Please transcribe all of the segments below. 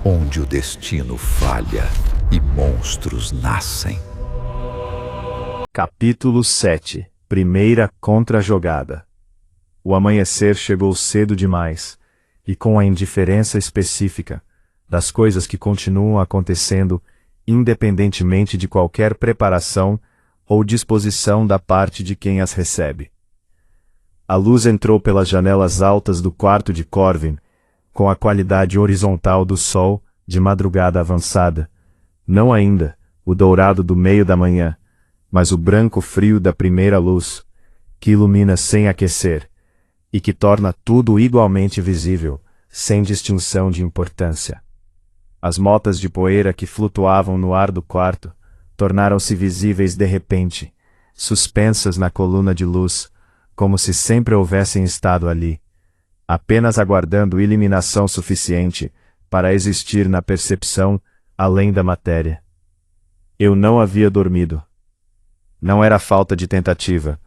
onde o destino falha e monstros nascem. Capítulo 7. Primeira contra-jogada. O amanhecer chegou cedo demais, e com a indiferença específica das coisas que continuam acontecendo, independentemente de qualquer preparação ou disposição da parte de quem as recebe. A luz entrou pelas janelas altas do quarto de Corvin, com a qualidade horizontal do sol de madrugada avançada, não ainda o dourado do meio da manhã, mas o branco frio da primeira luz, que ilumina sem aquecer, e que torna tudo igualmente visível, sem distinção de importância. As motas de poeira que flutuavam no ar do quarto tornaram-se visíveis de repente, suspensas na coluna de luz, como se sempre houvessem estado ali, apenas aguardando iluminação suficiente para existir na percepção além da matéria. Eu não havia dormido. Não era falta de tentativa.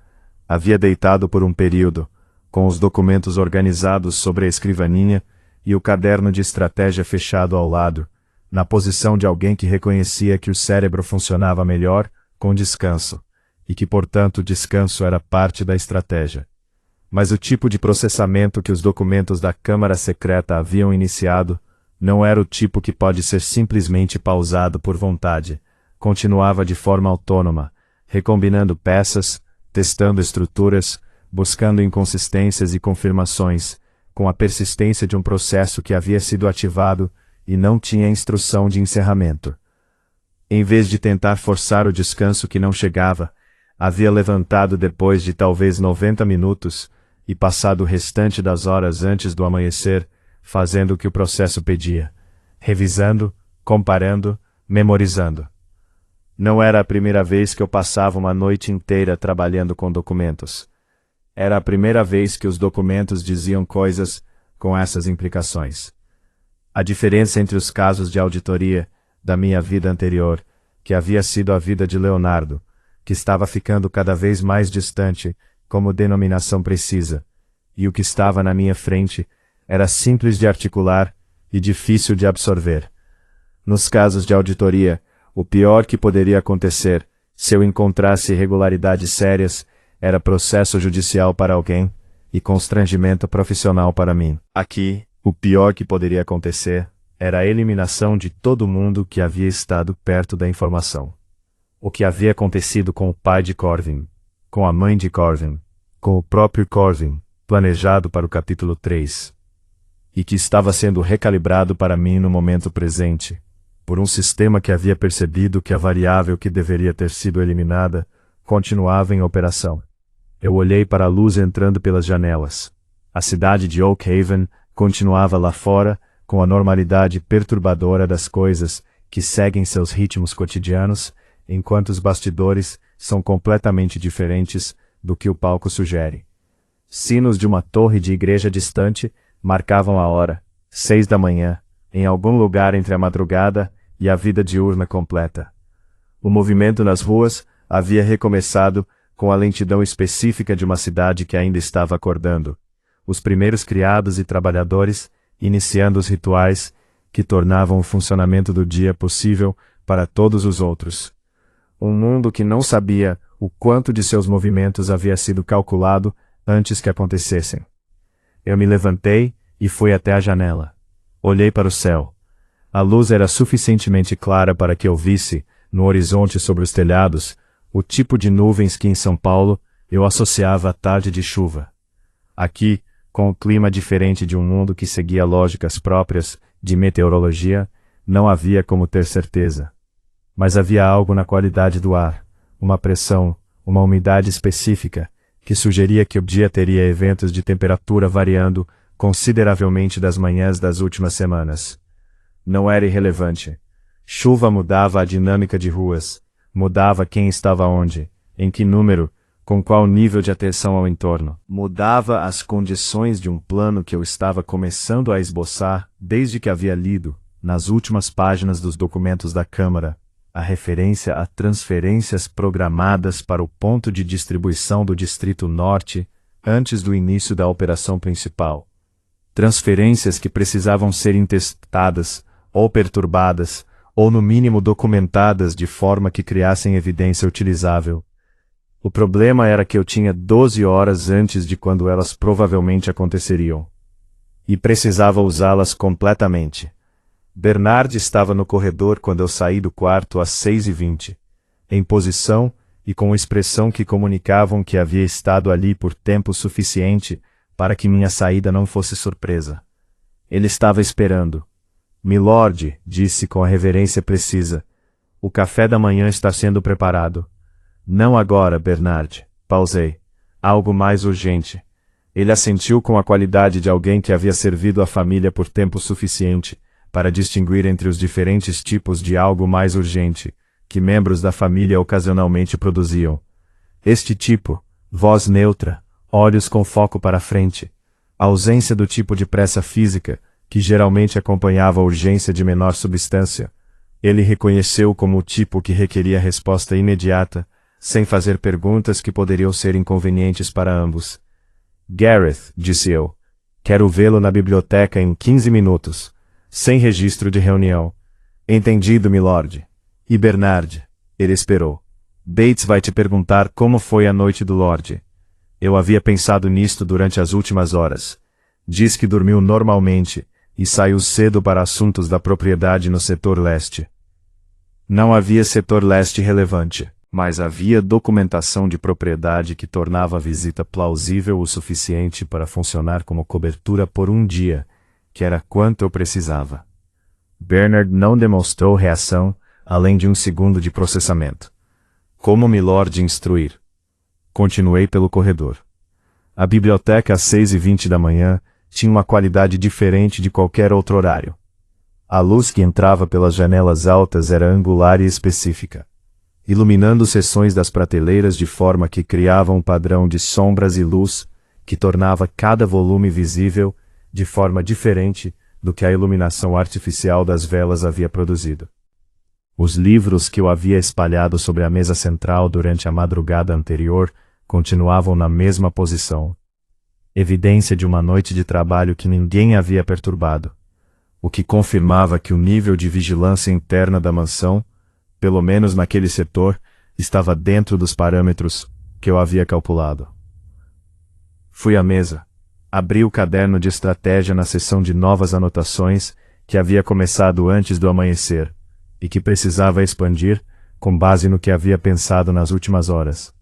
Havia deitado por um período, com os documentos organizados sobre a escrivaninha e o caderno de estratégia fechado ao lado, na posição de alguém que reconhecia que o cérebro funcionava melhor com descanso, e que, portanto, o descanso era parte da estratégia. Mas o tipo de processamento que os documentos da Câmara Secreta haviam iniciado não era o tipo que pode ser simplesmente pausado por vontade. Continuava de forma autônoma, recombinando peças, testando estruturas, buscando inconsistências e confirmações, com a persistência de um processo que havia sido ativado e não tinha instrução de encerramento. Em vez de tentar forçar o descanso que não chegava, havia levantado depois de talvez 90 minutos e passado o restante das horas antes do amanhecer, fazendo o que o processo pedia, revisando, comparando, memorizando. Não era a primeira vez que eu passava uma noite inteira trabalhando com documentos. Era a primeira vez que os documentos diziam coisas com essas implicações. A diferença entre os casos de auditoria da minha vida anterior, que havia sido a vida de Leonardo, que estava ficando cada vez mais distante como denominação precisa, e o que estava na minha frente era simples de articular e difícil de absorver. Nos casos de auditoria, o pior que poderia acontecer, se eu encontrasse irregularidades sérias, era processo judicial para alguém e constrangimento profissional para mim. Aqui, o pior que poderia acontecer era a eliminação de todo mundo que havia estado perto da informação. O que havia acontecido com o pai de Corvin, com a mãe de Corvin, com o próprio Corvin, planejado para o capítulo 3, e que estava sendo recalibrado para mim no momento presente, por um sistema que havia percebido que a variável que deveria ter sido eliminada continuava em operação. Eu olhei para a luz entrando pelas janelas. A cidade de Oak Haven continuava lá fora, com a normalidade perturbadora das coisas que seguem seus ritmos cotidianos, enquanto os bastidores são completamente diferentes do que o palco sugere. Sinos de uma torre de igreja distante marcavam a hora, 6 da manhã, em algum lugar entre a madrugada e a vida diurna completa. O movimento nas ruas havia recomeçado com a lentidão específica de uma cidade que ainda estava acordando. Os primeiros criados e trabalhadores iniciando os rituais que tornavam o funcionamento do dia possível para todos os outros. Um mundo que não sabia o quanto de seus movimentos havia sido calculado antes que acontecessem. Eu me levantei e fui até a janela. Olhei para o céu. A luz era suficientemente clara para que eu visse, no horizonte sobre os telhados, o tipo de nuvens que em São Paulo eu associava à tarde de chuva. Aqui, com o clima diferente de um mundo que seguia lógicas próprias de meteorologia, não havia como ter certeza. Mas havia algo na qualidade do ar, uma pressão, uma umidade específica, que sugeria que o dia teria eventos de temperatura variando consideravelmente das manhãs das últimas semanas. Não era irrelevante. Chuva mudava a dinâmica de ruas, mudava quem estava onde, em que número, com qual nível de atenção ao entorno. Mudava as condições de um plano que eu estava começando a esboçar desde que havia lido, nas últimas páginas dos documentos da Câmara, a referência a transferências programadas para o ponto de distribuição do Distrito Norte antes do início da operação principal. Transferências que precisavam ser intestadas ou perturbadas, ou no mínimo documentadas de forma que criassem evidência utilizável. O problema era que eu tinha 12 horas antes de quando elas provavelmente aconteceriam. E precisava usá-las completamente. Bernard estava no corredor quando eu saí do quarto às 6h20, em posição e com expressão que comunicavam que havia estado ali por tempo suficiente para que minha saída não fosse surpresa. Ele estava esperando. Milord, disse com a reverência precisa, o café da manhã está sendo preparado. Não agora, Bernard, pausei. Algo mais urgente. Ele assentiu com a qualidade de alguém que havia servido a família por tempo suficiente para distinguir entre os diferentes tipos de algo mais urgente que membros da família ocasionalmente produziam. Este tipo, voz neutra, olhos com foco para frente, a ausência do tipo de pressa física que geralmente acompanhava a urgência de menor substância, ele reconheceu como o tipo que requeria resposta imediata, sem fazer perguntas que poderiam ser inconvenientes para ambos. Gareth, disse eu, quero vê-lo na biblioteca em 15 minutos, sem registro de reunião. Entendido, milord. E Bernard, ele esperou. Bates vai te perguntar como foi a noite do Lorde. Eu havia pensado nisto durante as últimas horas. Diz que dormiu normalmente e saiu cedo para assuntos da propriedade no setor leste. Não havia setor leste relevante, mas havia documentação de propriedade que tornava a visita plausível o suficiente para funcionar como cobertura por um dia, que era quanto eu precisava. Bernard não demonstrou reação, além de um segundo de processamento. Como milord instruir? Continuei pelo corredor. A biblioteca às 6h20 da manhã tinha uma qualidade diferente de qualquer outro horário. A luz que entrava pelas janelas altas era angular e específica, iluminando seções das prateleiras de forma que criava um padrão de sombras e luz que tornava cada volume visível de forma diferente do que a iluminação artificial das velas havia produzido. Os livros que eu havia espalhado sobre a mesa central durante a madrugada anterior continuavam na mesma posição. Evidência de uma noite de trabalho que ninguém havia perturbado, o que confirmava que o nível de vigilância interna da mansão, pelo menos naquele setor, estava dentro dos parâmetros que eu havia calculado. Fui à mesa, abri o caderno de estratégia na seção de novas anotações que havia começado antes do amanhecer, e que precisava expandir com base no que havia pensado nas últimas horas.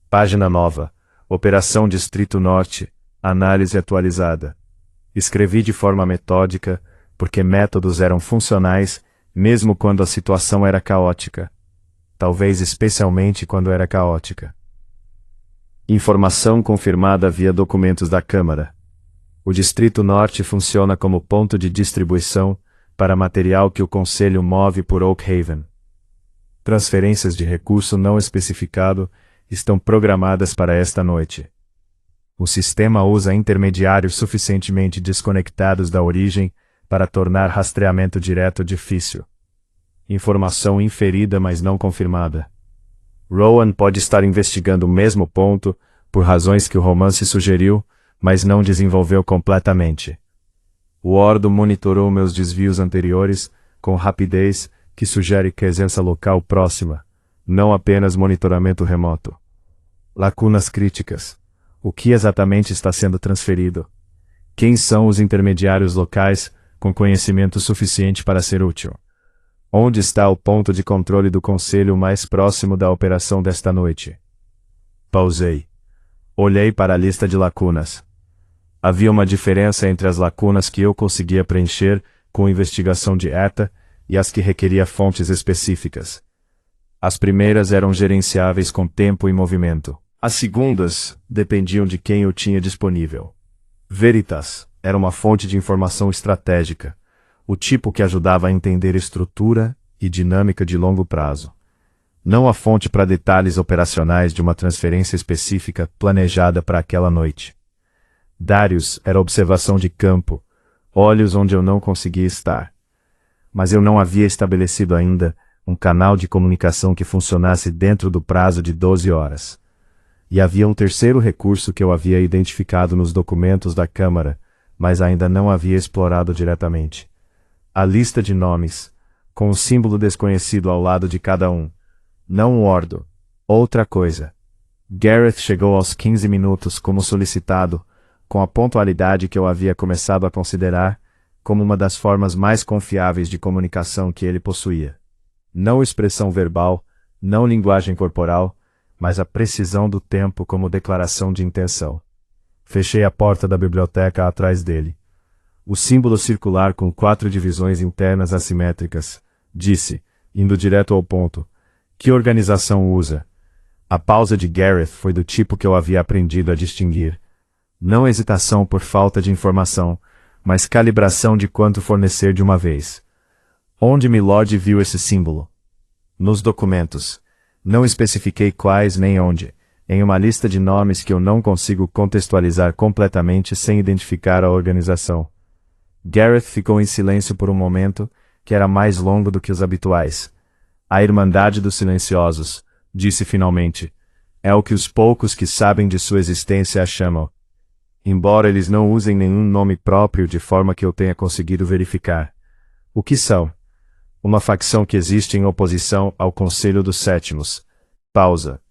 Página nova. Operação Distrito Norte. Análise atualizada. Escrevi de forma metódica, porque métodos eram funcionais, mesmo quando a situação era caótica. Talvez especialmente quando era caótica. Informação confirmada via documentos da Câmara. O Distrito Norte funciona como ponto de distribuição para material que o Conselho move por Oak Haven. Transferências de recurso não especificado estão programadas para esta noite. O sistema usa intermediários suficientemente desconectados da origem para tornar rastreamento direto difícil. Informação inferida, mas não confirmada. Rowan pode estar investigando o mesmo ponto, por razões que o romance sugeriu, mas não desenvolveu completamente. O Ordo monitorou meus desvios anteriores com rapidez que sugere presença local próxima, não apenas monitoramento remoto. Lacunas críticas. O que exatamente está sendo transferido? Quem são os intermediários locais com conhecimento suficiente para ser útil? Onde está o ponto de controle do Conselho mais próximo da operação desta noite? Pausei. Olhei para a lista de lacunas. Havia uma diferença entre as lacunas que eu conseguia preencher com investigação direta e as que requeria fontes específicas. As primeiras eram gerenciáveis com tempo e movimento. As segundas dependiam de quem eu tinha disponível. Veritas era uma fonte de informação estratégica, o tipo que ajudava a entender estrutura e dinâmica de longo prazo. Não a fonte para detalhes operacionais de uma transferência específica planejada para aquela noite. Darius era observação de campo, olhos onde eu não conseguia estar. Mas eu não havia estabelecido ainda um canal de comunicação que funcionasse dentro do prazo de 12 horas. E havia um terceiro recurso que eu havia identificado nos documentos da Câmara, mas ainda não havia explorado diretamente. a lista de nomes, com o símbolo desconhecido ao lado de cada um. Não o ordo. Outra coisa. Gareth chegou aos 15 minutos como solicitado, com a pontualidade que eu havia começado a considerar como uma das formas mais confiáveis de comunicação que ele possuía. Não expressão verbal, não linguagem corporal, mas a precisão do tempo como declaração de intenção. Fechei a porta da biblioteca atrás dele. O símbolo circular com 4 divisões internas assimétricas, disse, indo direto ao ponto. Que organização usa? A pausa de Gareth foi do tipo que eu havia aprendido a distinguir. Não hesitação por falta de informação, mas calibração de quanto fornecer de uma vez. Onde Milord viu esse símbolo? Nos documentos. Não especifiquei quais nem onde, em uma lista de nomes que eu não consigo contextualizar completamente sem identificar a organização. Gareth ficou em silêncio por um momento, que era mais longo do que os habituais. A Irmandade dos Silenciosos, disse finalmente, é o que os poucos que sabem de sua existência a chamam. Embora eles não usem nenhum nome próprio de forma que eu tenha conseguido verificar. O que são? Uma facção que existe em oposição ao Conselho dos Sétimos. Pausa.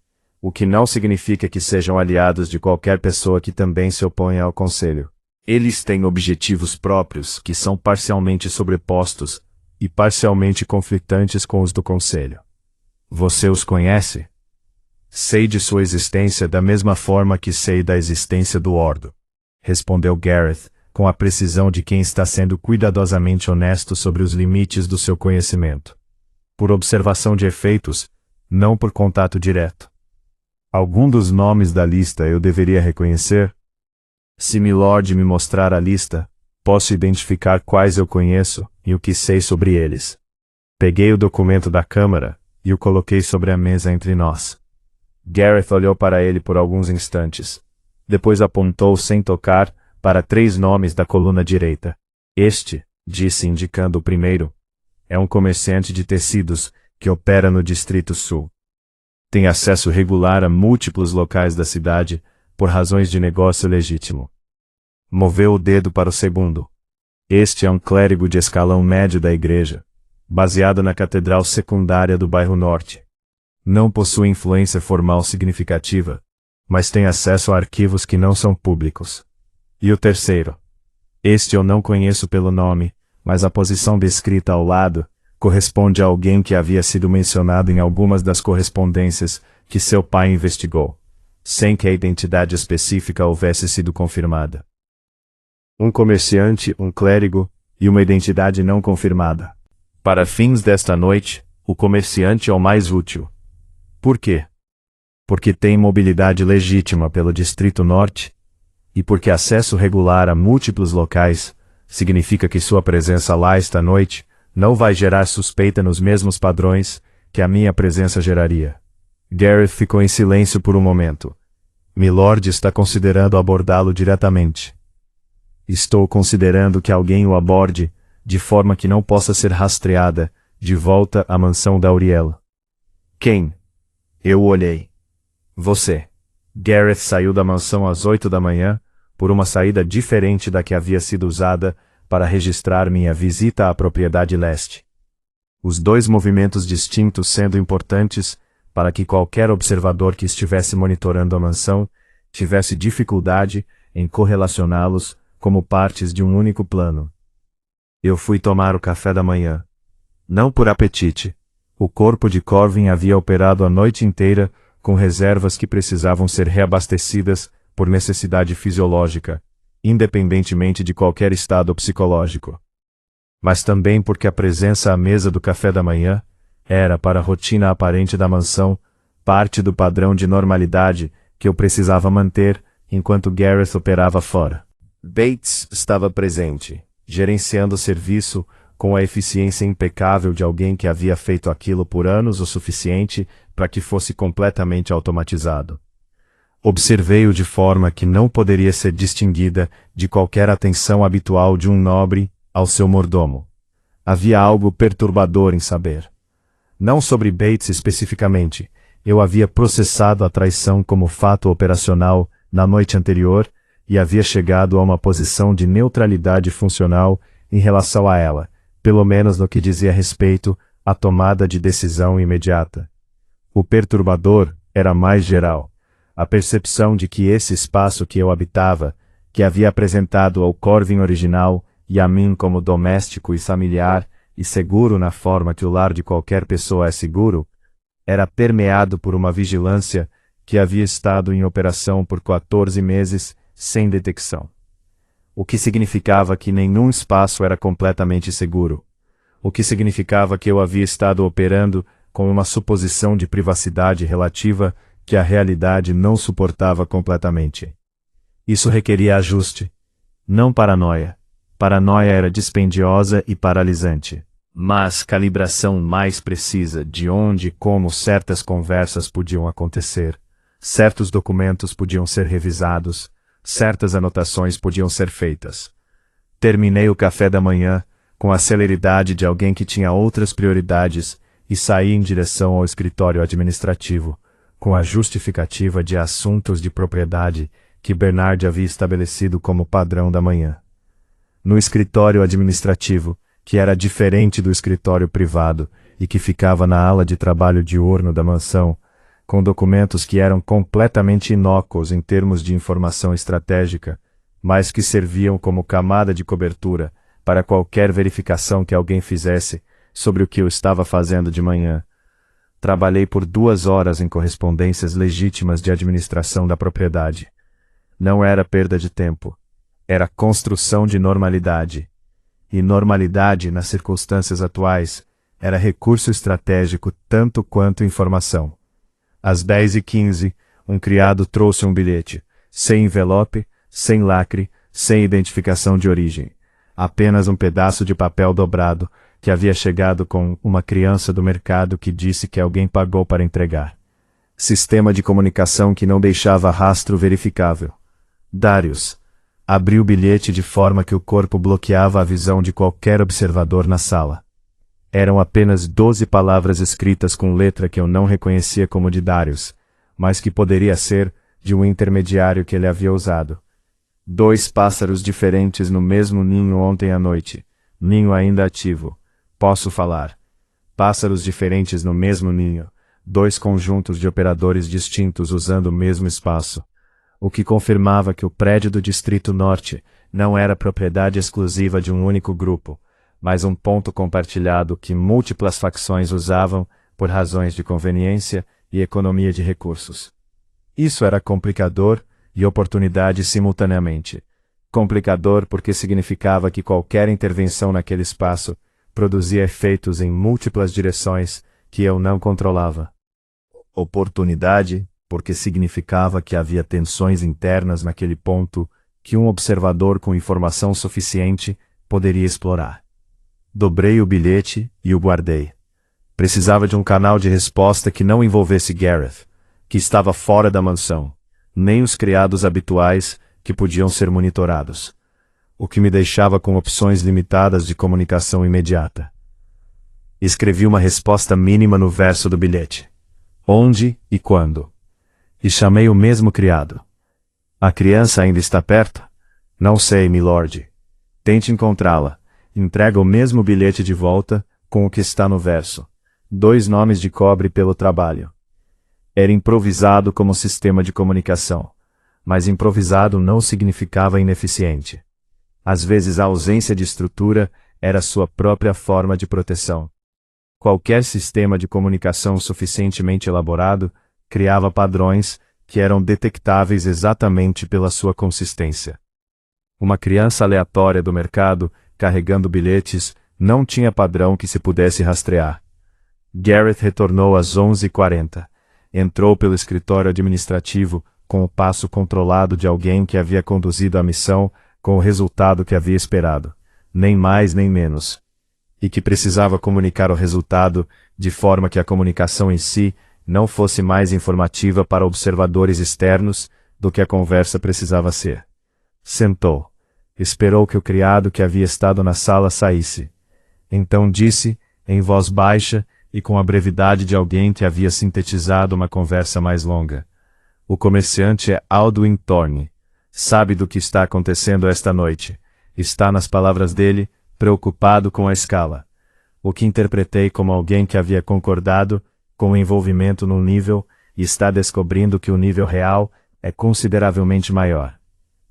O que não significa que sejam aliados de qualquer pessoa que também se oponha ao Conselho. Eles têm objetivos próprios que são parcialmente sobrepostos e parcialmente conflitantes com os do Conselho. Você os conhece? Sei de sua existência da mesma forma que sei da existência do Ordo, respondeu Gareth, com a precisão de quem está sendo cuidadosamente honesto sobre os limites do seu conhecimento. Por observação de efeitos, não por contato direto. Algum dos nomes da lista eu deveria reconhecer? Se Milord me mostrar a lista, posso identificar quais eu conheço e o que sei sobre eles. Peguei o documento da Câmara e o coloquei sobre a mesa entre nós. Gareth olhou para ele por alguns instantes. Depois apontou sem tocar para 3 nomes da coluna direita. Este, disse indicando o primeiro, é um comerciante de tecidos que opera no Distrito Sul. Tem acesso regular a múltiplos locais da cidade por razões de negócio legítimo. Moveu o dedo para o segundo. Este é um clérigo de escalão médio da igreja, baseado na catedral secundária do bairro Norte. Não possui influência formal significativa, mas tem acesso a arquivos que não são públicos. E o terceiro? Este eu não conheço pelo nome, mas a posição descrita ao lado corresponde a alguém que havia sido mencionado em algumas das correspondências que seu pai investigou, sem que a identidade específica houvesse sido confirmada. Um comerciante, um clérigo e uma identidade não confirmada. Para fins desta noite, o comerciante é o mais útil. Por quê? Porque tem mobilidade legítima pelo Distrito Norte, e porque acesso regular a múltiplos locais significa que sua presença lá esta noite não vai gerar suspeita nos mesmos padrões que a minha presença geraria. Gareth ficou em silêncio por um momento. Milord está considerando abordá-lo diretamente. Estou considerando que alguém o aborde, de forma que não possa ser rastreada, de volta à mansão da Auriela. Quem? Eu olhei. Você. Gareth saiu da mansão às 8 da manhã, por uma saída diferente da que havia sido usada para registrar minha visita à propriedade leste. Os 2 movimentos distintos sendo importantes para que qualquer observador que estivesse monitorando a mansão tivesse dificuldade em correlacioná-los como partes de um único plano. Eu fui tomar o café da manhã. Não por apetite. O corpo de Corvin havia operado a noite inteira com reservas que precisavam ser reabastecidas por necessidade fisiológica, independentemente de qualquer estado psicológico. Mas também porque a presença à mesa do café da manhã era, para a rotina aparente da mansão, parte do padrão de normalidade que eu precisava manter enquanto Gareth operava fora. Bates estava presente, gerenciando o serviço com a eficiência impecável de alguém que havia feito aquilo por anos o suficiente para que fosse completamente automatizado. Observei-o de forma que não poderia ser distinguida de qualquer atenção habitual de um nobre ao seu mordomo. Havia algo perturbador em saber. Não sobre Bates especificamente, eu havia processado a traição como fato operacional na noite anterior e havia chegado a uma posição de neutralidade funcional em relação a ela, pelo menos no que dizia respeito à tomada de decisão imediata. O perturbador era mais geral, a percepção de que esse espaço que eu habitava, que havia apresentado ao Corvin original e a mim como doméstico e familiar e seguro na forma que o lar de qualquer pessoa é seguro, era permeado por uma vigilância que havia estado em operação por 14 meses sem detecção. O que significava que nenhum espaço era completamente seguro. O que significava que eu havia estado operando com uma suposição de privacidade relativa que a realidade não suportava completamente. Isso requeria ajuste, não paranoia. Paranoia era dispendiosa e paralisante, mas calibração mais precisa de onde e como certas conversas podiam acontecer, certos documentos podiam ser revisados, certas anotações podiam ser feitas. Terminei o café da manhã com a celeridade de alguém que tinha outras prioridades e saí em direção ao escritório administrativo, com a justificativa de assuntos de propriedade que Bernard havia estabelecido como padrão da manhã. No escritório administrativo, que era diferente do escritório privado e que ficava na ala de trabalho diurno da mansão, com documentos que eram completamente inócuos em termos de informação estratégica, mas que serviam como camada de cobertura para qualquer verificação que alguém fizesse sobre o que eu estava fazendo de manhã. Trabalhei por 2 horas em correspondências legítimas de administração da propriedade. Não era perda de tempo. Era construção de normalidade. E normalidade, nas circunstâncias atuais, era recurso estratégico tanto quanto informação. Às 10h15, um criado trouxe um bilhete, sem envelope, sem lacre, sem identificação de origem. Apenas um pedaço de papel dobrado, que havia chegado com uma criança do mercado que disse que alguém pagou para entregar. Sistema de comunicação que não deixava rastro verificável. Darius. Abri o bilhete de forma que o corpo bloqueava a visão de qualquer observador na sala. Eram apenas 12 palavras escritas com letra que eu não reconhecia como de Darius, mas que poderia ser de um intermediário que ele havia usado. 2 pássaros diferentes no mesmo ninho ontem à noite. Ninho ainda ativo. Posso falar. Pássaros diferentes no mesmo ninho. 2 conjuntos de operadores distintos usando o mesmo espaço. O que confirmava que o prédio do Distrito Norte não era propriedade exclusiva de um único grupo, mas um ponto compartilhado que múltiplas facções usavam por razões de conveniência e economia de recursos. Isso era complicador e oportunidade simultaneamente. Complicador porque significava que qualquer intervenção naquele espaço produzia efeitos em múltiplas direções que eu não controlava. Oportunidade porque significava que havia tensões internas naquele ponto que um observador com informação suficiente poderia explorar. Dobrei o bilhete e o guardei. Precisava de um canal de resposta que não envolvesse Gareth, que estava fora da mansão, nem os criados habituais que podiam ser monitorados, o que me deixava com opções limitadas de comunicação imediata. Escrevi uma resposta mínima no verso do bilhete. Onde e quando? E chamei o mesmo criado. A criança ainda está perto? Não sei, milord. Tente encontrá-la. Entrega o mesmo bilhete de volta, com o que está no verso. 2 nomes de cobre pelo trabalho. Era improvisado como sistema de comunicação, mas improvisado não significava ineficiente. Às vezes a ausência de estrutura era sua própria forma de proteção. Qualquer sistema de comunicação suficientemente elaborado criava padrões que eram detectáveis exatamente pela sua consistência. Uma criança aleatória do mercado, carregando bilhetes, não tinha padrão que se pudesse rastrear. Gareth retornou às 11h40. Entrou pelo escritório administrativo com o passo controlado de alguém que havia conduzido a missão com o resultado que havia esperado, nem mais nem menos, e que precisava comunicar o resultado de forma que a comunicação em si não fosse mais informativa para observadores externos do que a conversa precisava ser. Sentou. Esperou que o criado que havia estado na sala saísse. Então disse, em voz baixa e com a brevidade de alguém que havia sintetizado uma conversa mais longa. O comerciante é Alduin Thorne. Sabe do que está acontecendo esta noite. Está, nas palavras dele, preocupado com a escala, o que interpretei como alguém que havia concordado com o envolvimento num nível e está descobrindo que o nível real é consideravelmente maior.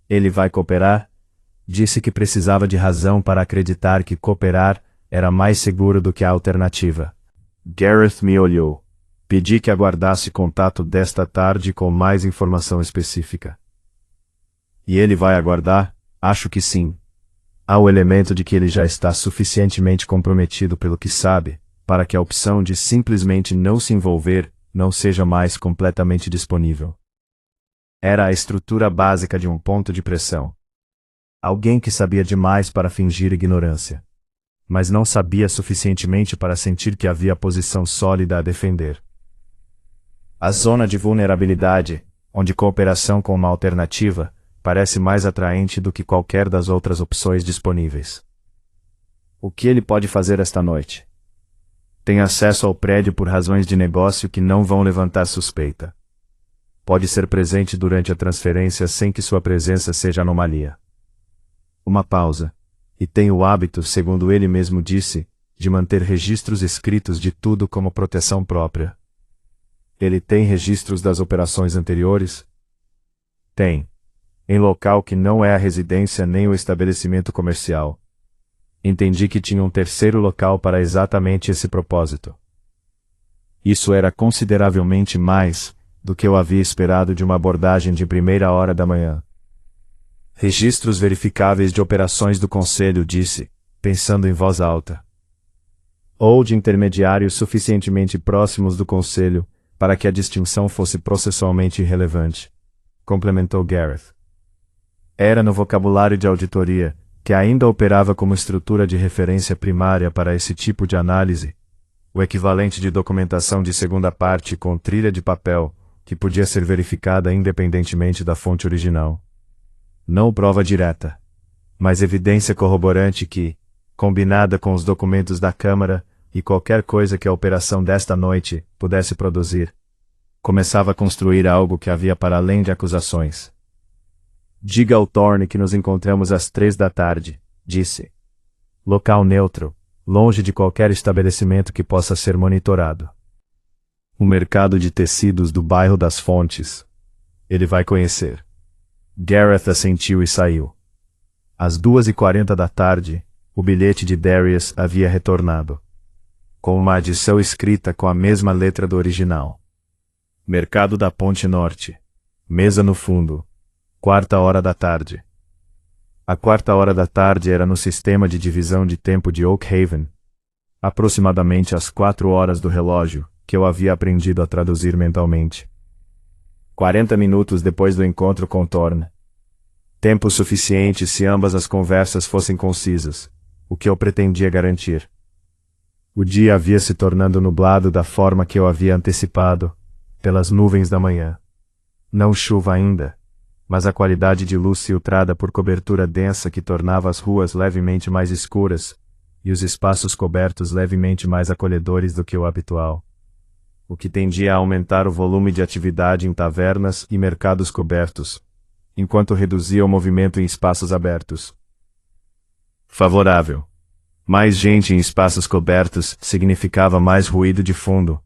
Ele vai cooperar? Disse que precisava de razão para acreditar que cooperar era mais seguro do que a alternativa. Gareth me olhou. Pedi que aguardasse contato desta tarde com mais informação específica. E ele vai aguardar? Acho que sim. Há o elemento de que ele já está suficientemente comprometido pelo que sabe, para que a opção de simplesmente não se envolver não seja mais completamente disponível. Era a estrutura básica de um ponto de pressão. Alguém que sabia demais para fingir ignorância, mas não sabia suficientemente para sentir que havia posição sólida a defender. A zona de vulnerabilidade, onde cooperação com uma alternativa parece mais atraente do que qualquer das outras opções disponíveis. O que ele pode fazer esta noite? Tem acesso ao prédio por razões de negócio que não vão levantar suspeita. Pode ser presente durante a transferência sem que sua presença seja anomalia. Uma pausa. E tem o hábito, segundo ele mesmo disse, de manter registros escritos de tudo como proteção própria. Ele tem registros das operações anteriores? Tem. Em local que não é a residência nem o estabelecimento comercial. Entendi que tinha um terceiro local para exatamente esse propósito. Isso era consideravelmente mais do que eu havia esperado de uma abordagem de primeira hora da manhã. Registros verificáveis de operações do Conselho, disse, pensando em voz alta. Ou de intermediários suficientemente próximos do Conselho para que a distinção fosse processualmente irrelevante, complementou Gareth. Era no vocabulário de auditoria, que ainda operava como estrutura de referência primária para esse tipo de análise, o equivalente de documentação de segunda parte com trilha de papel, que podia ser verificada independentemente da fonte original. Não prova direta, mas evidência corroborante que, combinada com os documentos da Câmara e qualquer coisa que a operação desta noite pudesse produzir, começava a construir algo que havia para além de acusações. Diga ao Thorne que nos encontramos às 3 da tarde, disse. Local neutro, longe de qualquer estabelecimento que possa ser monitorado. O mercado de tecidos do bairro das Fontes. Ele vai conhecer. Gareth assentiu e saiu. Às 2h40 da tarde, o bilhete de Darius havia retornado, com uma adição escrita com a mesma letra do original. Mercado da Ponte Norte. Mesa no fundo. 4h da tarde. A 4h da tarde era no sistema de divisão de tempo de Oak Haven. Aproximadamente às 4h do relógio, que eu havia aprendido a traduzir mentalmente. 40 minutos depois do encontro com Thorne. Tempo suficiente se ambas as conversas fossem concisas, o que eu pretendia garantir. O dia havia se tornando nublado da forma que eu havia antecipado, pelas nuvens da manhã. Não chuva ainda, mas a qualidade de luz filtrada por cobertura densa que tornava as ruas levemente mais escuras e os espaços cobertos levemente mais acolhedores do que o habitual, o que tendia a aumentar o volume de atividade em tavernas e mercados cobertos, enquanto reduzia o movimento em espaços abertos. Favorável. Mais gente em espaços cobertos significava mais ruído de fundo,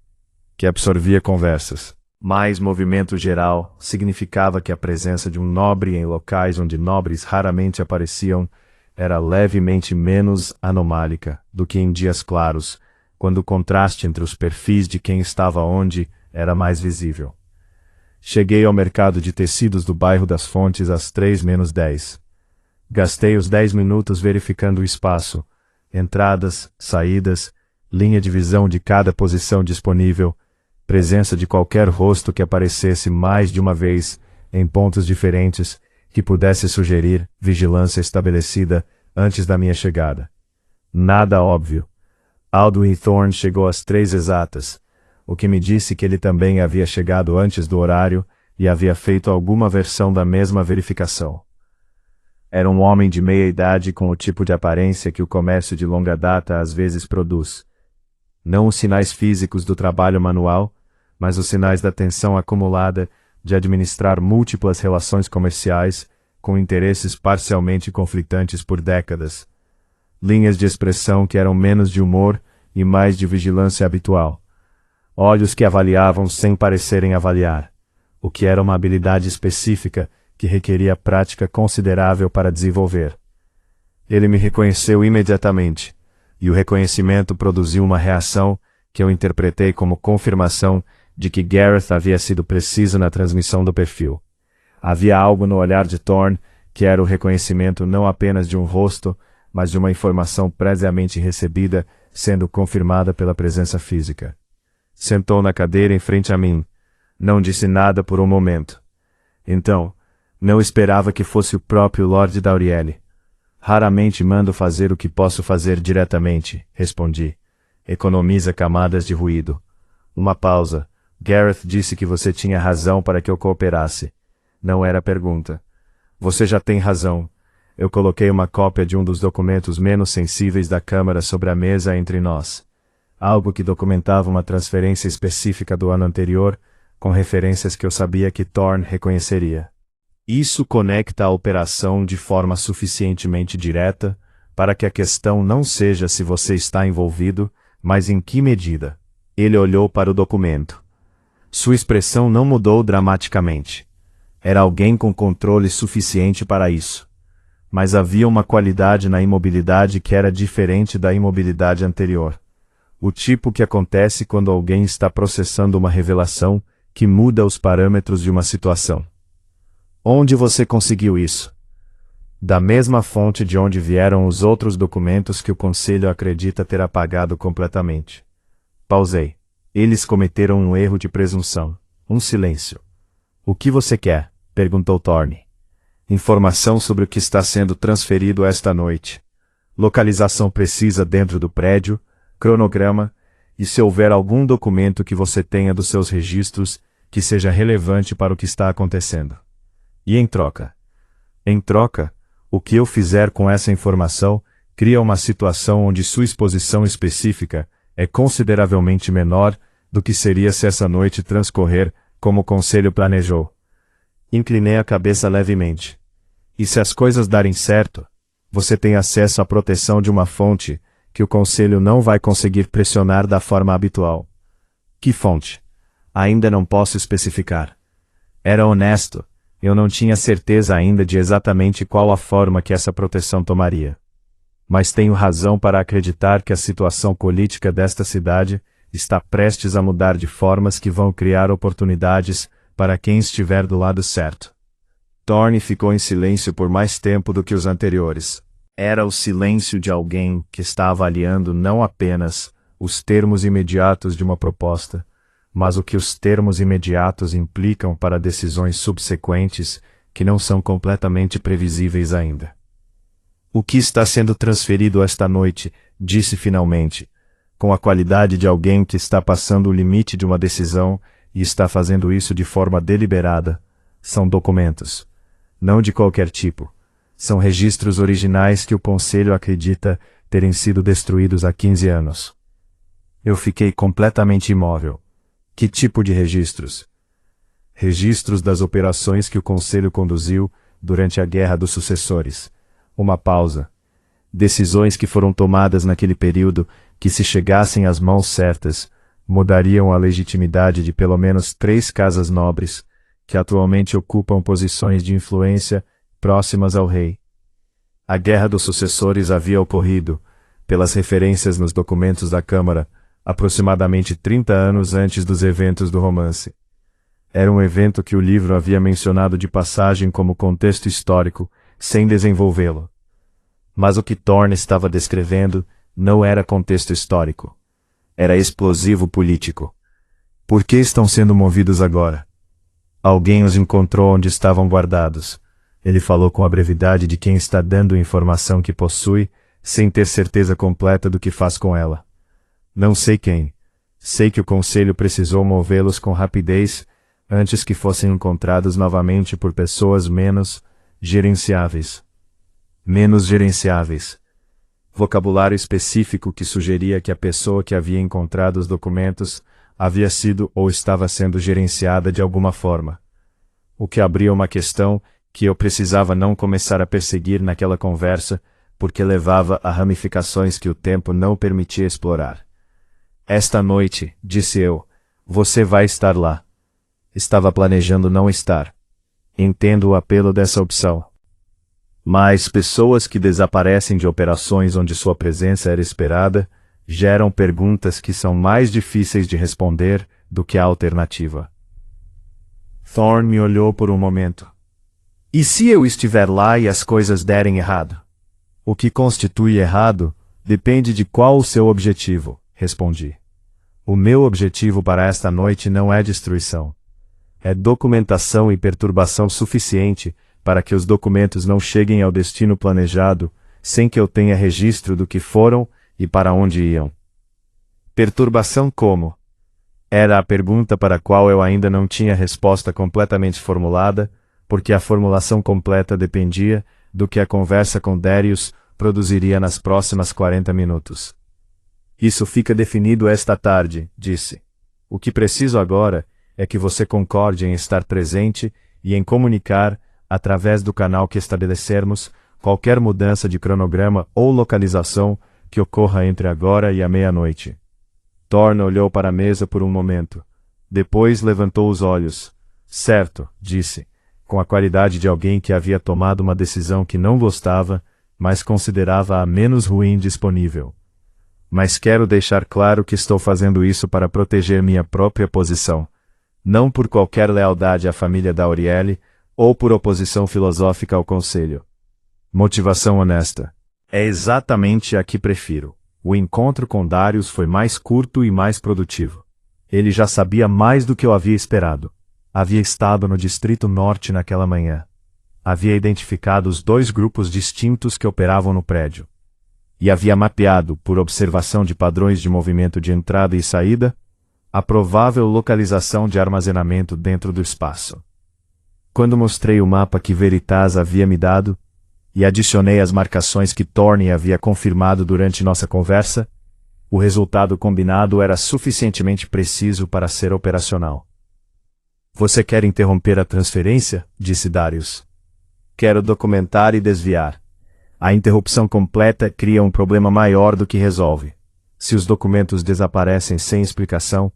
que absorvia conversas. Mais movimento geral significava que a presença de um nobre em locais onde nobres raramente apareciam era levemente menos anomálica do que em dias claros, quando o contraste entre os perfis de quem estava onde era mais visível. Cheguei ao mercado de tecidos do bairro das Fontes às 3:10. Gastei os 10 minutos verificando o espaço, entradas, saídas, linha de visão de cada posição disponível, presença de qualquer rosto que aparecesse mais de uma vez em pontos diferentes que pudesse sugerir vigilância estabelecida antes da minha chegada. Nada óbvio. Aldwin Thorne chegou às 3 exatas, o que me disse que ele também havia chegado antes do horário e havia feito alguma versão da mesma verificação. Era um homem de meia idade com o tipo de aparência que o comércio de longa data às vezes produz. Não os sinais físicos do trabalho manual, mas os sinais da tensão acumulada de administrar múltiplas relações comerciais com interesses parcialmente conflitantes por décadas. linhas de expressão que eram menos de humor e mais de vigilância habitual. Olhos que avaliavam sem parecerem avaliar, o que era uma habilidade específica que requeria prática considerável para desenvolver. Ele me reconheceu imediatamente, e o reconhecimento produziu uma reação que eu interpretei como confirmação de que Gareth havia sido preciso na transmissão do perfil. Havia algo no olhar de Thorne que era o reconhecimento não apenas de um rosto, mas de uma informação previamente recebida sendo confirmada pela presença física. Sentou na cadeira em frente a mim. Não disse nada por um momento. Então, não esperava que fosse o próprio Lord Dauriel. Raramente mando fazer o que posso fazer diretamente, respondi. Economiza camadas de ruído. Uma pausa. Gareth disse que você tinha razão para que eu cooperasse. Não era pergunta. Você já tem razão. Eu coloquei uma cópia de um dos documentos menos sensíveis da Câmara sobre a mesa entre nós. Algo que documentava uma transferência específica do ano anterior, com referências que eu sabia que Thorne reconheceria. Isso conecta a operação de forma suficientemente direta para que a questão não seja se você está envolvido, mas em que medida. Ele olhou para o documento. Sua expressão não mudou dramaticamente. Era alguém com controle suficiente para isso. Mas havia uma qualidade na imobilidade que era diferente da imobilidade anterior. O tipo que acontece quando alguém está processando uma revelação que muda os parâmetros de uma situação. Onde você conseguiu isso? Da mesma fonte de onde vieram os outros documentos que o Conselho acredita ter apagado completamente. Pausei. Eles cometeram um erro de presunção. Um silêncio. O que você quer? Perguntou Thorne. Informação sobre o que está sendo transferido esta noite. Localização precisa dentro do prédio, cronograma, e se houver algum documento que você tenha dos seus registros que seja relevante para o que está acontecendo. E em troca? Em troca, o que eu fizer com essa informação cria uma situação onde sua exposição específica é consideravelmente menor do que seria se essa noite transcorrer como o Conselho planejou. Inclinei a cabeça levemente. E se as coisas darem certo, você tem acesso à proteção de uma fonte que o Conselho não vai conseguir pressionar da forma habitual. Que fonte? Ainda não posso especificar. Era honesto, eu não tinha certeza ainda de exatamente qual a forma que essa proteção tomaria. Mas tenho razão para acreditar que a situação política desta cidade está prestes a mudar de formas que vão criar oportunidades para quem estiver do lado certo. Thorne ficou em silêncio por mais tempo do que os anteriores. Era o silêncio de alguém que está avaliando não apenas os termos imediatos de uma proposta, mas o que os termos imediatos implicam para decisões subsequentes que não são completamente previsíveis ainda. O que está sendo transferido esta noite, disse finalmente, com a qualidade de alguém que está passando o limite de uma decisão e está fazendo isso de forma deliberada, são documentos. Não de qualquer tipo. São registros originais que o Conselho acredita terem sido destruídos há 15 anos. Eu fiquei completamente imóvel. Que tipo de registros? Registros das operações que o Conselho conduziu durante a Guerra dos Sucessores. Uma pausa. Decisões que foram tomadas naquele período que, se chegassem às mãos certas, mudariam a legitimidade de pelo menos 3 casas nobres, que atualmente ocupam posições de influência próximas ao rei. A Guerra dos Sucessores havia ocorrido, pelas referências nos documentos da Câmara, aproximadamente 30 anos antes dos eventos do romance. Era um evento que o livro havia mencionado de passagem como contexto histórico, sem desenvolvê-lo. Mas o que Thorne estava descrevendo não era contexto histórico. Era explosivo político. Por que estão sendo movidos agora? Alguém os encontrou onde estavam guardados. Ele falou com a brevidade de quem está dando informação que possui, sem ter certeza completa do que faz com ela. Não sei quem. Sei que o Conselho precisou movê-los com rapidez antes que fossem encontrados novamente por pessoas menos gerenciáveis. Menos gerenciáveis. Vocabulário específico que sugeria que a pessoa que havia encontrado os documentos havia sido ou estava sendo gerenciada de alguma forma. O que abria uma questão que eu precisava não começar a perseguir naquela conversa, porque levava a ramificações que o tempo não permitia explorar. Esta noite, disse eu, você vai estar lá. Estava planejando não estar. Entendo o apelo dessa opção. Mas pessoas que desaparecem de operações onde sua presença era esperada, geram perguntas que são mais difíceis de responder do que a alternativa. Thorne me olhou por um momento. E se eu estiver lá e as coisas derem errado? O que constitui errado depende de qual o seu objetivo, respondi. O meu objetivo para esta noite não é destruição. É documentação e perturbação suficiente para que os documentos não cheguem ao destino planejado, sem que eu tenha registro do que foram e para onde iam. Perturbação como? Era a pergunta para a qual eu ainda não tinha resposta completamente formulada, porque a formulação completa dependia do que a conversa com Darius produziria nas próximas 40 minutos. Isso fica definido esta tarde, disse. O que preciso agora é que você concorde em estar presente e em comunicar, através do canal que estabelecermos, qualquer mudança de cronograma ou localização que ocorra entre agora e a meia-noite. Thorne olhou para a mesa por um momento. Depois levantou os olhos. Certo, disse, com a qualidade de alguém que havia tomado uma decisão que não gostava, mas considerava a menos ruim disponível. Mas quero deixar claro que estou fazendo isso para proteger minha própria posição, não por qualquer lealdade à família da Aurielle ou por oposição filosófica ao conselho. Motivação honesta. É exatamente a que prefiro. O encontro com Darius foi mais curto e mais produtivo. Ele já sabia mais do que eu havia esperado. Havia estado no Distrito Norte naquela manhã. Havia identificado os 2 grupos distintos que operavam no prédio. E havia mapeado, por observação de padrões de movimento de entrada e saída, a provável localização de armazenamento dentro do espaço. Quando mostrei o mapa que Veritas havia me dado, e adicionei as marcações que Thorne havia confirmado durante nossa conversa, o resultado combinado era suficientemente preciso para ser operacional. Você quer interromper a transferência? Disse Darius. Quero documentar e desviar. A interrupção completa cria um problema maior do que resolve. Se os documentos desaparecem sem explicação,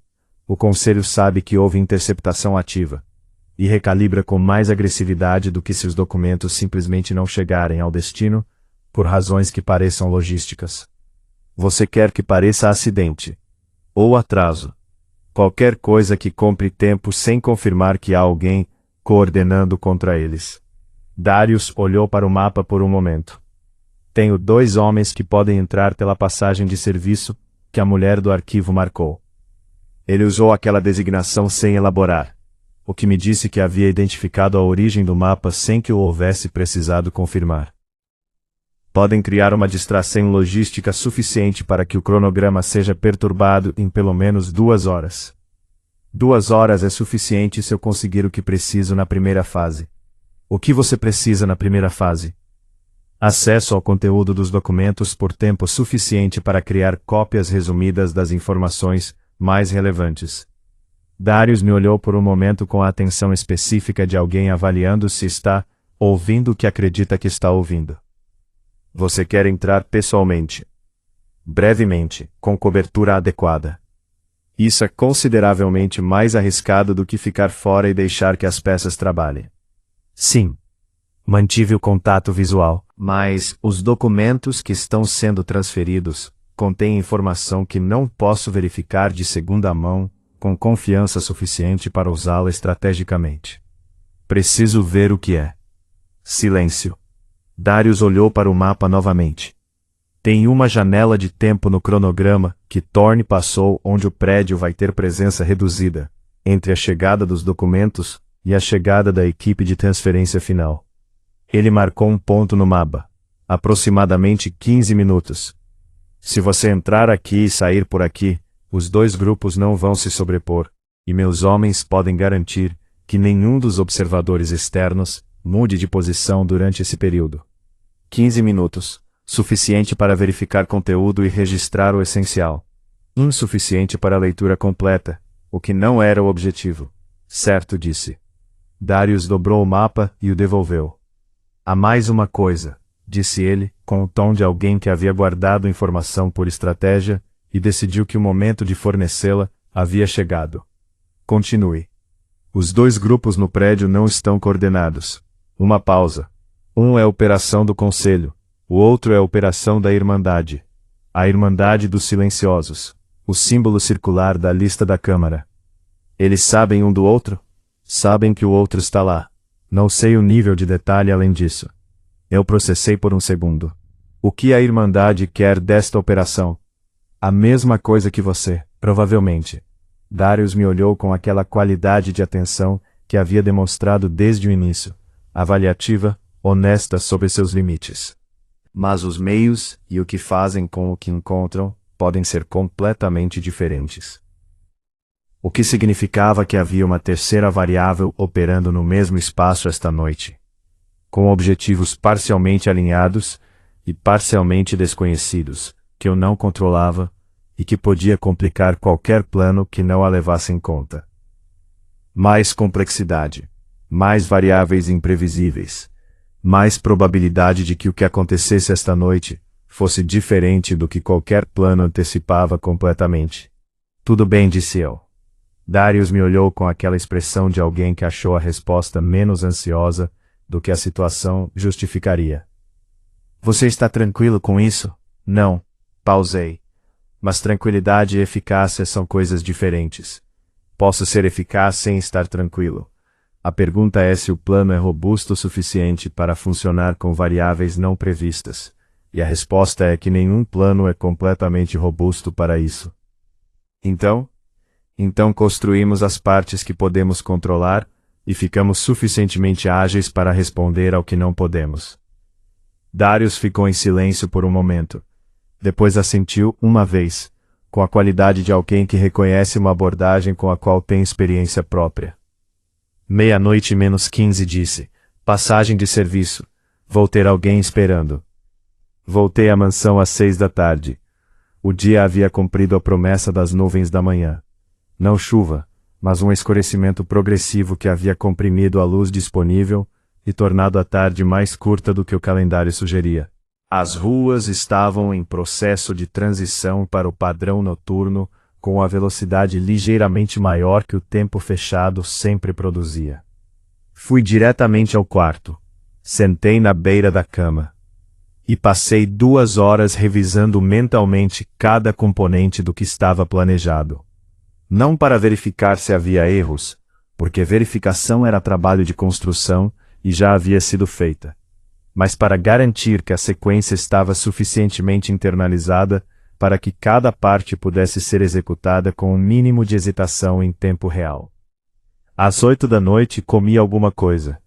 o Conselho sabe que houve interceptação ativa, e recalibra com mais agressividade do que se os documentos simplesmente não chegarem ao destino, por razões que pareçam logísticas. Você quer que pareça acidente, ou atraso, qualquer coisa que compre tempo sem confirmar que há alguém coordenando contra eles. Darius olhou para o mapa por um momento. Tenho 2 homens que podem entrar pela passagem de serviço que a mulher do arquivo marcou. Ele usou aquela designação sem elaborar, o que me disse que havia identificado a origem do mapa sem que o houvesse precisado confirmar. Podem criar uma distração logística suficiente para que o cronograma seja perturbado em pelo menos 2 horas. 2 horas é suficiente se eu conseguir o que preciso na primeira fase. O que você precisa na primeira fase? Acesso ao conteúdo dos documentos por tempo suficiente para criar cópias resumidas das informações mais relevantes. Darius me olhou por um momento com a atenção específica de alguém avaliando se está ouvindo o que acredita que está ouvindo. Você quer entrar pessoalmente. Brevemente, com cobertura adequada. Isso é consideravelmente mais arriscado do que ficar fora e deixar que as peças trabalhem. Sim. Mantive o contato visual, mas os documentos que estão sendo transferidos contêm informação que não posso verificar de segunda mão com confiança suficiente para usá-la estrategicamente. Preciso ver o que é. Silêncio. Darius olhou para o mapa novamente. Tem uma janela de tempo no cronograma que Thorne passou onde o prédio vai ter presença reduzida, entre a chegada dos documentos e a chegada da equipe de transferência final. Ele marcou um ponto no mapa, aproximadamente 15 minutos. Se você entrar aqui e sair por aqui, os 2 grupos não vão se sobrepor, e meus homens podem garantir que nenhum dos observadores externos mude de posição durante esse período. 15 minutos, suficiente para verificar conteúdo e registrar o essencial. Insuficiente para a leitura completa, o que não era o objetivo. Certo, disse. Darius dobrou o mapa e o devolveu. Há mais uma coisa, disse ele, com o tom de alguém que havia guardado informação por estratégia e decidiu que o momento de fornecê-la havia chegado. Continue. Os dois grupos no prédio não estão coordenados. Uma pausa. Um é a operação do Conselho, o outro é a operação da Irmandade. A Irmandade dos Silenciosos, o símbolo circular da lista da Câmara. Eles sabem um do outro? Sabem que o outro está lá. Não sei o nível de detalhe além disso. Eu processei por um segundo. O que a Irmandade quer desta operação? A mesma coisa que você, provavelmente. Darius me olhou com aquela qualidade de atenção que havia demonstrado desde o início, avaliativa, honesta sobre seus limites. Mas os meios e o que fazem com o que encontram podem ser completamente diferentes. O que significava que havia uma terceira variável operando no mesmo espaço esta noite, com objetivos parcialmente alinhados e parcialmente desconhecidos, que eu não controlava e que podia complicar qualquer plano que não a levasse em conta. Mais complexidade, mais variáveis imprevisíveis, mais probabilidade de que o que acontecesse esta noite fosse diferente do que qualquer plano antecipava completamente. Tudo bem, disse eu. Darius me olhou com aquela expressão de alguém que achou a resposta menos ansiosa do que a situação justificaria. Você está tranquilo com isso? Não. Pausei. Mas tranquilidade e eficácia são coisas diferentes. Posso ser eficaz sem estar tranquilo. A pergunta é se o plano é robusto o suficiente para funcionar com variáveis não previstas. E a resposta é que nenhum plano é completamente robusto para isso. Então construímos as partes que podemos controlar e ficamos suficientemente ágeis para responder ao que não podemos. Darius ficou em silêncio por um momento. Depois assentiu uma vez, com a qualidade de alguém que reconhece uma abordagem com a qual tem experiência própria. 00:15 disse, passagem de serviço, vou ter alguém esperando. Voltei à mansão às 6 da tarde. O dia havia cumprido a promessa das nuvens da manhã. Não chuva, mas um escurecimento progressivo que havia comprimido a luz disponível e tornado a tarde mais curta do que o calendário sugeria. As ruas estavam em processo de transição para o padrão noturno, com a velocidade ligeiramente maior que o tempo fechado sempre produzia. Fui diretamente ao quarto. Sentei na beira da cama. E passei 2 horas revisando mentalmente cada componente do que estava planejado. Não para verificar se havia erros, porque verificação era trabalho de construção e já havia sido feita, mas para garantir que a sequência estava suficientemente internalizada para que cada parte pudesse ser executada com um mínimo de hesitação em tempo real. Às 8 da noite comi alguma coisa.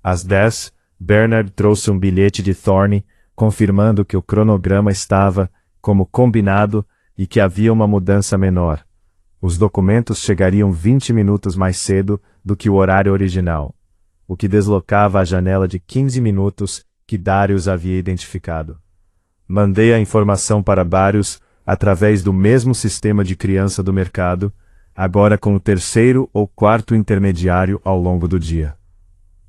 Às 10, Bernard trouxe um bilhete de Thorne, confirmando que o cronograma estava, como combinado, e que havia uma mudança menor. Os documentos chegariam 20 minutos mais cedo do que o horário original, o que deslocava a janela de 15 minutos que Darius havia identificado. Mandei a informação para Darius através do mesmo sistema de criança do mercado, agora com o 3º ou 4º intermediário ao longo do dia.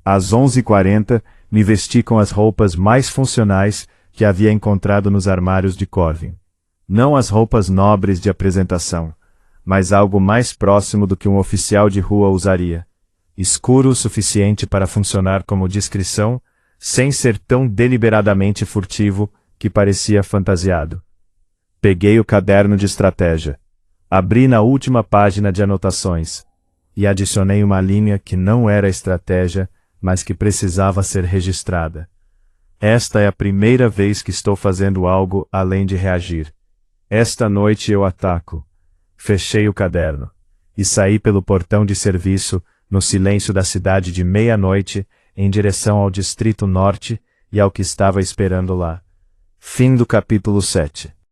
Às 11h40, me vesti com as roupas mais funcionais que havia encontrado nos armários de Corvin. Não as roupas nobres de apresentação, mas algo mais próximo do que um oficial de rua usaria. Escuro o suficiente para funcionar como discrição, sem ser tão deliberadamente furtivo que parecia fantasiado. Peguei o caderno de estratégia. Abri na última página de anotações. E adicionei uma linha que não era estratégia, mas que precisava ser registrada. Esta é a primeira vez que estou fazendo algo além de reagir. Esta noite eu ataco. Fechei o caderno. E saí pelo portão de serviço, no silêncio da cidade de meia-noite, em direção ao Distrito Norte e ao que estava esperando lá. Fim do capítulo 7.